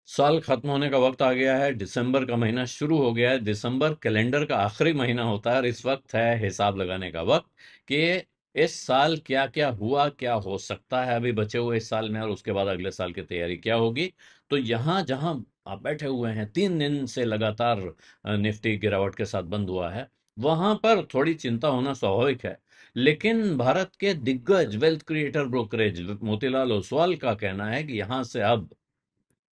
साल खत्म होने का वक्त आ गया है। दिसंबर का महीना शुरू हो गया है। दिसंबर कैलेंडर का आखिरी महीना होता है और इस वक्त है हिसाब लगाने का वक्त कि इस साल क्या क्या हुआ, क्या हो सकता है अभी बचे हुए इस साल में, और उसके बाद अगले साल की तैयारी क्या होगी। तो यहाँ जहाँ आप बैठे हुए हैं, 3 दिन से लगातार निफ्टी गिरावट के साथ बंद हुआ है, वहां पर थोड़ी चिंता होना स्वाभाविक है। लेकिन भारत के दिग्गज wealth creator brokerage Motilal Oswal का कहना है कि यहां से अब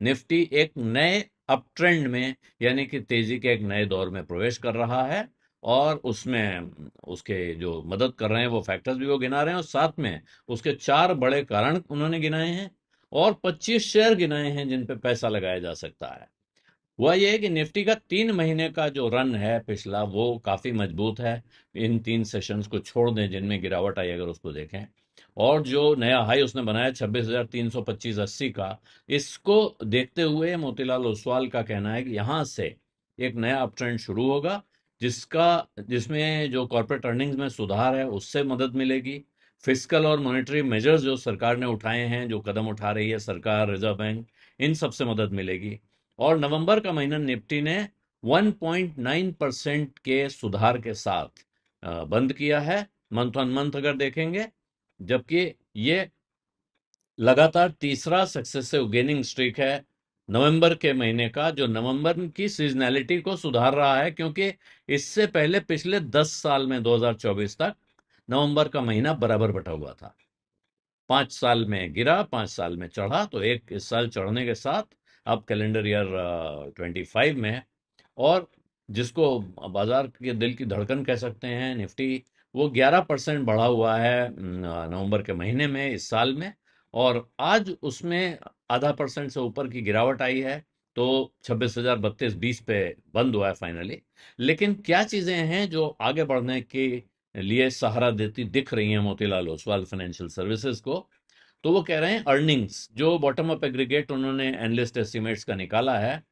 निफ्टी एक नए अप ट्रेंड में, यानी कि तेजी के एक नए दौर में प्रवेश कर रहा है। और उसमें उसके जो मदद कर रहे हैं वो फैक्टर्स भी वो गिना रहे हैं, और साथ में उसके 4 बड़े कारण उन्होंने गिनाए हैं और 25 शेयर गिनाए हैं जिन पे पैसा लगाया जा सकता है। हुआ ये है कि निफ्टी का 3 महीने का जो रन है पिछला, वो काफी मजबूत है। इन 3 सेशंस को छोड़ दें जिनमें गिरावट आई, अगर उसको देखें, और जो नया हाई उसने बनाया 26,325.80 का, इसको देखते हुए मोतीलाल ओसवाल का कहना है कि यहाँ से एक नया अप ट्रेंड शुरू होगा, जिसका जिसमें जो कॉर्पोरेट अर्निंग्स में सुधार है उससे मदद मिलेगी। फिस्कल और मॉनेटरी मेजर्स जो सरकार ने उठाए हैं, जो कदम उठा रही है सरकार, रिजर्व बैंक, इन सब से मदद मिलेगी। और नवंबर का महीना निफ्टी ने 1.9% के सुधार के साथ बंद किया है, मंथ ऑन मंथ अगर देखेंगे। जबकि ये लगातार तीसरा सक्सेसिव गेनिंग स्ट्रीक है नवंबर के महीने का, जो नवंबर की सीजनैलिटी को सुधार रहा है, क्योंकि इससे पहले पिछले 10 साल में 2024 तक नवंबर का महीना बराबर बटा हुआ था। 5 साल में गिरा, 5 साल में चढ़ा, तो एक इस साल चढ़ने के साथ अब कैलेंडर ईयर 25 में, और जिसको बाजार के दिल की धड़कन कह सकते हैं, निफ्टी, वो 11% बढ़ा हुआ है नवंबर के महीने में इस साल में। और आज उसमें ½ % से ऊपर की गिरावट आई है, तो 26,032.20 पे बंद हुआ है फाइनली। लेकिन क्या चीजें हैं जो आगे बढ़ने के लिए सहारा देती दिख रही हैं मोतीलाल ओसवाल फाइनेंशियल सर्विसेज को? तो वो कह रहे हैं अर्निंग्स, जो बॉटम अप एग्रीगेट उन्होंने एनालिस्ट एस्टिमेट्स का निकाला है,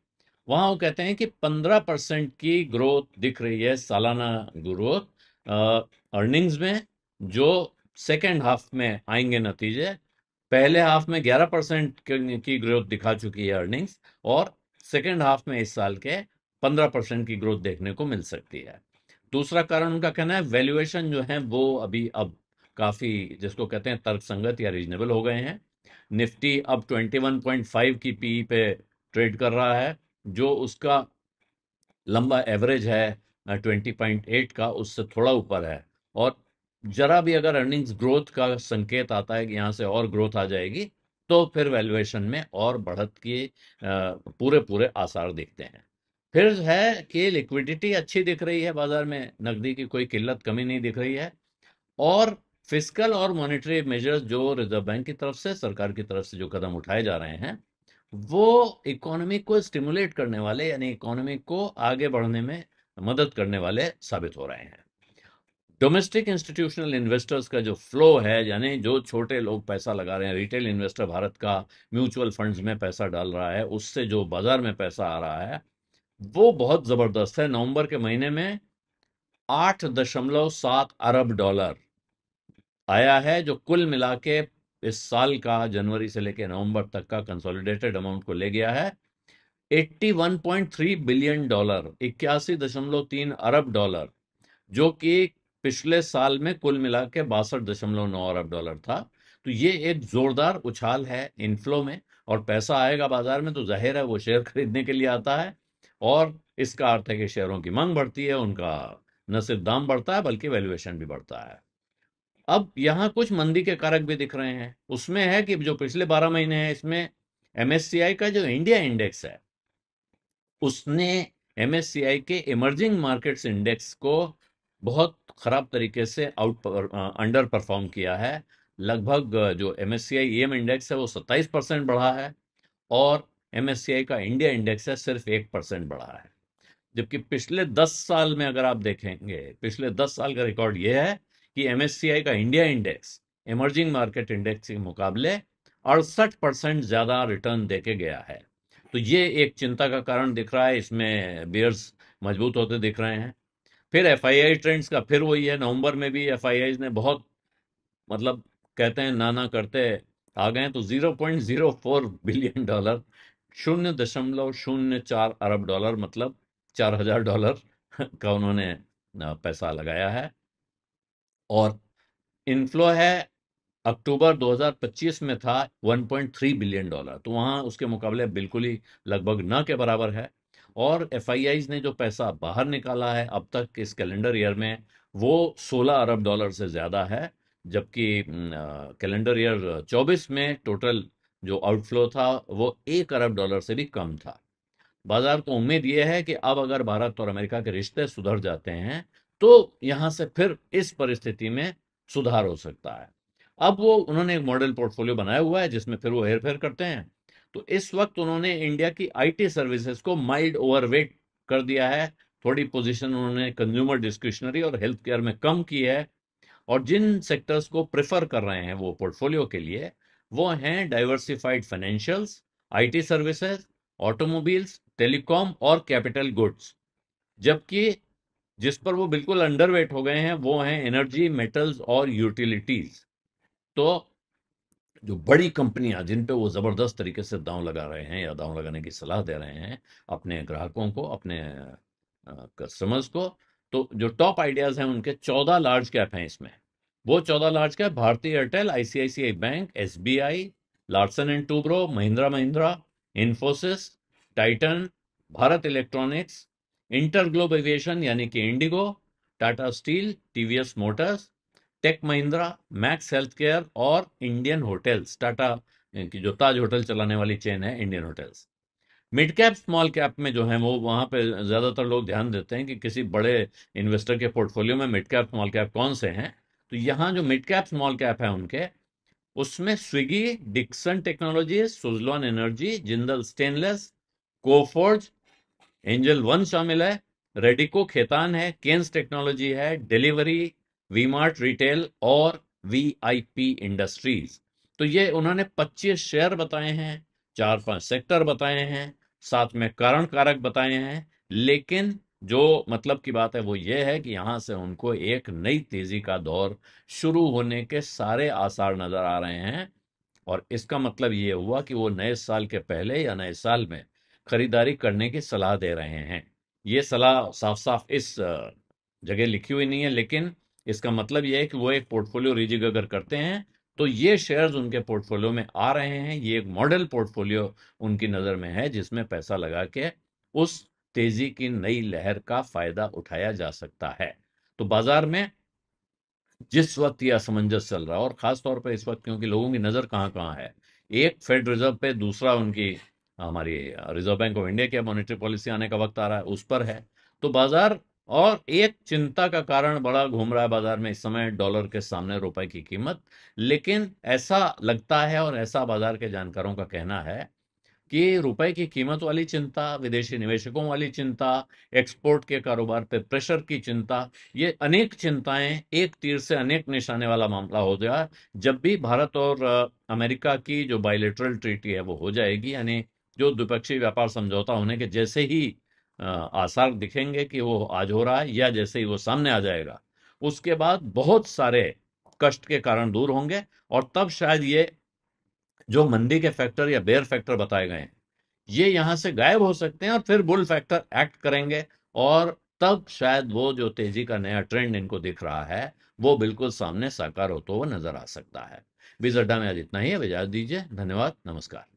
वहां वो कहते हैं कि 15% की ग्रोथ दिख रही है, सालाना ग्रोथ अर्निंग्स में, जो सेकेंड हाफ में आएंगे नतीजे। पहले हाफ में 11% की ग्रोथ दिखा चुकी है अर्निंग्स, और सेकेंड हाफ में इस साल के 15% की ग्रोथ देखने को मिल सकती है। दूसरा कारण उनका कहना है वैल्यूएशन जो है वो अभी अब काफी, जिसको कहते हैं तर्कसंगत या रीजनेबल हो गए हैं। निफ्टी अब 21.5 की पी पे ट्रेड कर रहा है, जो उसका लंबा एवरेज है 20.8 का, उससे थोड़ा ऊपर है। और जरा भी अगर अर्निंग्स ग्रोथ का संकेत आता है कि यहाँ से और ग्रोथ आ जाएगी, तो फिर वैल्यूएशन में और बढ़त के पूरे पूरे आसार दिखते हैं। फिर है कि लिक्विडिटी अच्छी दिख रही है बाजार में, नकदी की कोई किल्लत कमी नहीं दिख रही है। और फिस्कल और मॉनेटरी मेजर्स जो रिजर्व बैंक की तरफ से, सरकार की तरफ से जो कदम उठाए जा रहे हैं, वो इकोनॉमी को स्टिमुलेट करने वाले, यानी इकोनॉमी को आगे बढ़ने में मदद करने वाले साबित हो रहे हैं। डोमेस्टिक इंस्टीट्यूशनल इन्वेस्टर्स का जो फ्लो है, यानी जो छोटे लोग पैसा लगा रहे हैं, रिटेल इन्वेस्टर भारत का म्यूचुअल फंड्स में पैसा डाल रहा है, उससे जो बाजार में पैसा आ रहा है, वो बहुत जबरदस्त है। नवंबर के महीने में 8.7 अरब डॉलर आया है, जो कुल मिला के इस साल का जनवरी से लेकर नवंबर तक का कंसोलिडेटेड अमाउंट को ले गया है 81.3 बिलियन डॉलर, 81.3 अरब डॉलर, जो कि पिछले साल में कुल मिला के 62.9 अरब डॉलर था। तो ये एक जोरदार उछाल है इनफ्लो में, और पैसा आएगा बाजार में तो जाहिर है वो शेयर खरीदने के लिए आता है, और इसका अर्थ है कि शेयरों की मांग बढ़ती है, उनका न सिर्फ दाम बढ़ता है बल्कि वैल्यूएशन भी बढ़ता है। अब यहाँ कुछ मंदी के कारक भी दिख रहे हैं। उसमें है कि जो पिछले 12 महीने हैं, इसमें एमएससीआई का जो इंडिया इंडेक्स है, उसने एमएससीआई के इमर्जिंग मार्केट्स इंडेक्स को बहुत खराब तरीके से अंडर परफॉर्म किया है। लगभग जो एमएससीआई ईएम इंडेक्स है वो 27% बढ़ा है, और एमएससीआई का इंडिया इंडेक्स है सिर्फ 1% बढ़ा है। जबकि पिछले 10 साल में अगर आप देखेंगे, पिछले 10 साल का रिकॉर्ड ये है कि एमएससीआई का India index emerging market index के मुकाबले 68% ज्यादा रिटर्न देके गया है। तो ये एक चिंता का कारण दिख रहा है, इसमें बियर्स मजबूत होते दिख रहे हैं। फिर एफआईआई ट्रेंड्स का फिर वही है, नवंबर में भी एफआईआई ने बहुत, मतलब कहते हैं नाना करते आ गए, तो 0.04 बिलियन डॉलर $0.04 अरब, मतलब $4,000 का उन्होंने पैसा लगाया है। और इनफ्लो है, अक्टूबर 2025 में था $1.3 बिलियन, तो वहां उसके मुकाबले बिल्कुल ही लगभग न के बराबर है। और एफआईआईज ने जो पैसा बाहर निकाला है अब तक इस कैलेंडर ईयर में, वो $16 अरब से ज्यादा है। जबकि कैलेंडर ईयर 24 में टोटल जो आउटफ्लो था वो $1 अरब से भी कम था। बाजार को उम्मीद यह है कि अब अगर भारत और अमेरिका के रिश्ते सुधर जाते हैं तो यहां से फिर इस परिस्थिति में सुधार हो सकता है। अब वो उन्होंने एक मॉडल पोर्टफोलियो बनाया हुआ है जिसमें फिर वो हेरफेर करते हैं। तो इस वक्त उन्होंने इंडिया की आईटी सर्विसेज को माइल्ड ओवरवेट कर दिया है। थोड़ी पोजीशन उन्होंने कंज्यूमर डिस्क्रिशनरी और हेल्थ केयर में कम की है। और जिन सेक्टर्स को प्रेफर कर रहे हैं वो पोर्टफोलियो के लिए, वो हैं diversified financials, IT services, automobiles, telecom और कैपिटल गुड्स। जबकि जिस पर वो बिल्कुल अंडरवेट हो गए हैं वो हैं एनर्जी, मेटल्स और यूटिलिटीज। तो जो बड़ी कंपनियां जिन पे वो जबरदस्त तरीके से दांव लगा रहे हैं या दांव लगाने की सलाह दे रहे हैं अपने ग्राहकों को, अपने कस्टमर्स को, तो जो टॉप आइडियाज हैं उनके 14 लार्ज कैप हैं इसमें। वो 14 large cap Bharatiya Airtel, ICICI bank, SBI, Larsen and Toubro, Mahindra Mahindra, Infosys, Titan, Bharat electronics, Interglobe aviation यानी कि IndiGo, Tata steel, TVS motors, tech Mahindra, max health care और इंडियन होटल्स, टाटा की जो ताज होटल चलाने वाली चेन है Indian hotels. Mid cap small cap में जो है वो वहां पे ज्यादातर लोग ध्यान देते हैं कि किसी बड़े इन्वेस्टर के पोर्टफोलियो में मिड कैप स्मॉल कैप कौन से हैं। तो यहाँ जो मिड कैप स्मॉल कैप है उनके, उसमें Swiggy, Dixon technologies, Suzlon energy, Jindal stainless, Coforge, Angel One शामिल है, रेडिको खेतान है, केन्स टेक्नोलॉजी है, डिलीवरी, वीमार्ट रिटेल और वीआईपी इंडस्ट्रीज। तो ये उन्होंने 25 शेयर बताए हैं, 4-5 सेक्टर बताए हैं, साथ में कारण कारक बताए हैं। लेकिन जो मतलब की बात है वो ये है कि यहां से उनको एक नई तेजी का दौर शुरू होने के सारे आसार नजर आ रहे हैं। और इसका मतलब ये हुआ कि वो नए साल के पहले या नए साल में खरीदारी करने की सलाह दे रहे हैं। ये सलाह साफ साफ इस जगह लिखी हुई नहीं है, लेकिन इसका मतलब ये है कि वो एक पोर्टफोलियो रीजिग अगर करते हैं तो ये शेयर्स उनके पोर्टफोलियो में आ रहे हैं। ये एक मॉडल पोर्टफोलियो उनकी नजर में है जिसमें पैसा लगा के उस तेजी की नई लहर का फायदा उठाया जा सकता है। तो बाजार में जिस वक्त यह असमंजस चल रहा है, और खास तौर पे इस वक्त क्योंकि लोगों की नजर कहाँ कहाँ है, एक फेड रिजर्व पे, दूसरा उनकी हमारी रिजर्व बैंक ऑफ इंडिया की मॉनेटरी पॉलिसी आने का वक्त आ रहा है, उस पर है। तो बाजार, और एक चिंता का कारण बड़ा घूम रहा है बाजार में इस समय, डॉलर के सामने रुपए की कीमत। लेकिन ऐसा लगता है और ऐसा बाजार के जानकारों का कहना है कि रुपए की कीमत वाली चिंता, विदेशी निवेशकों वाली चिंता, एक्सपोर्ट के कारोबार पे प्रेशर की चिंता, ये अनेक चिंताएं एक तीर से अनेक निशाने वाला मामला हो गया। जब भी भारत और अमेरिका की जो बायलैटरल ट्रीटी है वो हो जाएगी, यानी जो द्विपक्षीय व्यापार समझौता होने के जैसे ही आसार दिखेंगे कि वो आज हो रहा है या जैसे ही वो सामने आ जाएगा, उसके बाद बहुत सारे कष्ट के कारण दूर होंगे। और तब शायद ये जो मंदी के फैक्टर या बेयर फैक्टर बताए गए हैं ये यहां से गायब हो सकते हैं और फिर बुल फैक्टर एक्ट करेंगे। और तब शायद वो जो तेजी का नया ट्रेंड इनको दिख रहा है वो बिल्कुल सामने साकार होता हुआ नजर आ सकता है। बीज अड्डा में आज इतना ही है, इजाजत दीजिए, धन्यवाद, नमस्कार।